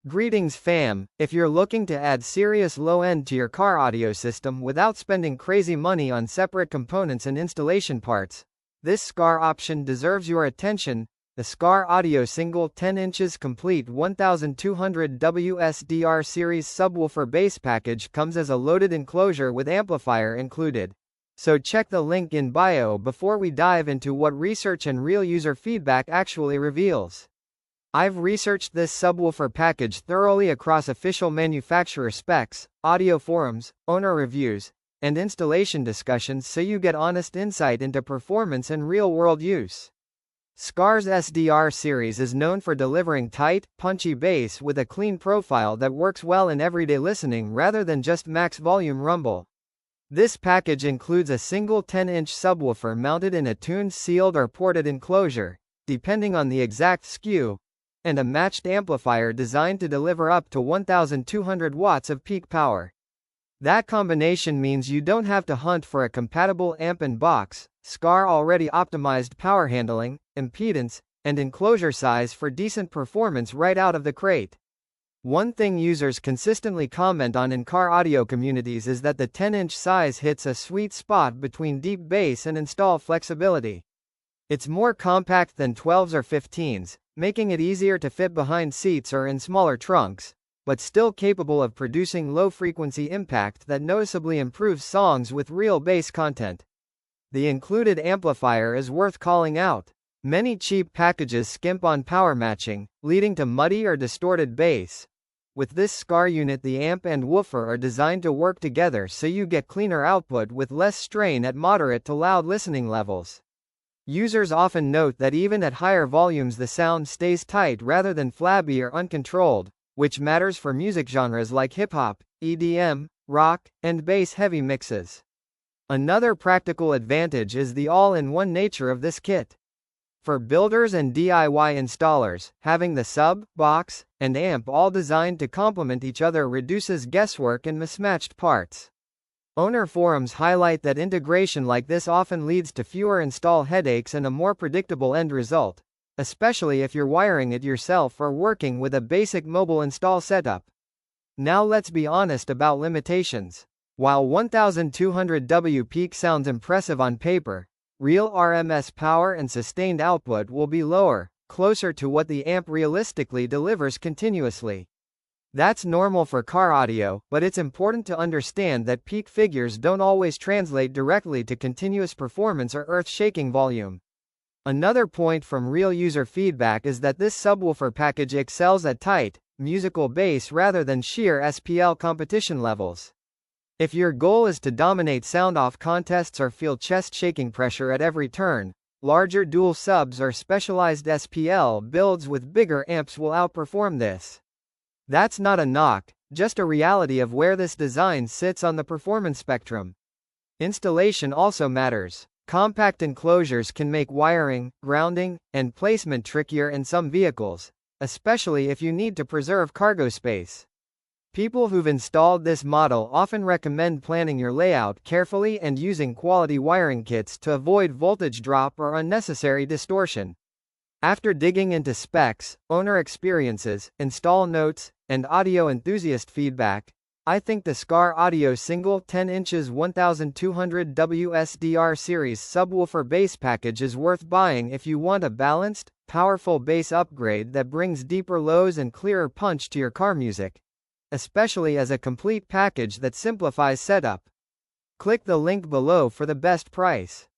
Greetings fam, if you're looking to add serious low-end to your car audio system without spending crazy money on separate components and installation parts, this Skar option deserves your attention. The Skar Audio Single 10 inches complete 1200 WSDR series subwoofer bass package comes as a loaded enclosure with amplifier included. So check the link in bio before we dive into what research and real user feedback actually reveals. I've researched this subwoofer package thoroughly across official manufacturer specs, audio forums, owner reviews, and installation discussions so you get honest insight into performance and real-world use. Skar's SDR series is known for delivering tight, punchy bass with a clean profile that works well in everyday listening rather than just max volume rumble. This package includes a single 10-inch subwoofer mounted in a tuned sealed or ported enclosure, depending on the exact SKU, and a matched amplifier designed to deliver up to 1200 watts of peak power. That combination means you don't have to hunt for a compatible amp and box. Skar already optimized power handling, impedance, and enclosure size for decent performance right out of the crate. One thing users consistently comment on in car audio communities is that the 10-inch size hits a sweet spot between deep bass and install flexibility. It's more compact than 12s or 15s, making it easier to fit behind seats or in smaller trunks, but still capable of producing low-frequency impact that noticeably improves songs with real bass content. The included amplifier is worth calling out. Many cheap packages skimp on power matching, leading to muddy or distorted bass. With this Skar unit, the amp and woofer are designed to work together so you get cleaner output with less strain at moderate to loud listening levels. Users often note that even at higher volumes the sound stays tight rather than flabby or uncontrolled, which matters for music genres like hip-hop, EDM, rock, and bass-heavy mixes. Another practical advantage is the all-in-one nature of this kit. For builders and DIY installers, having the sub, box, and amp all designed to complement each other reduces guesswork and mismatched parts. Owner forums highlight that integration like this often leads to fewer install headaches and a more predictable end result, especially if you're wiring it yourself or working with a basic mobile install setup. Now let's be honest about limitations. While 1200 W peak sounds impressive on paper, real RMS power and sustained output will be lower, closer to what the amp realistically delivers continuously. That's normal for car audio, but it's important to understand that peak figures don't always translate directly to continuous performance or earth-shaking volume. Another point from real user feedback is that this subwoofer package excels at tight, musical bass rather than sheer SPL competition levels. If your goal is to dominate sound-off contests or feel chest-shaking pressure at every turn, larger dual subs or specialized SPL builds with bigger amps will outperform this. That's not a knock, just a reality of where this design sits on the performance spectrum. Installation also matters. Compact enclosures can make wiring, grounding, and placement trickier in some vehicles, especially if you need to preserve cargo space. People who've installed this model often recommend planning your layout carefully and using quality wiring kits to avoid voltage drop or unnecessary distortion. After digging into specs, owner experiences, install notes, and audio enthusiast feedback, I think the Skar Audio Single 10 inches 1200 WSDR series subwoofer bass package is worth buying if you want a balanced, powerful bass upgrade that brings deeper lows and clearer punch to your car music, especially as a complete package that simplifies setup. Click the link below for the best price.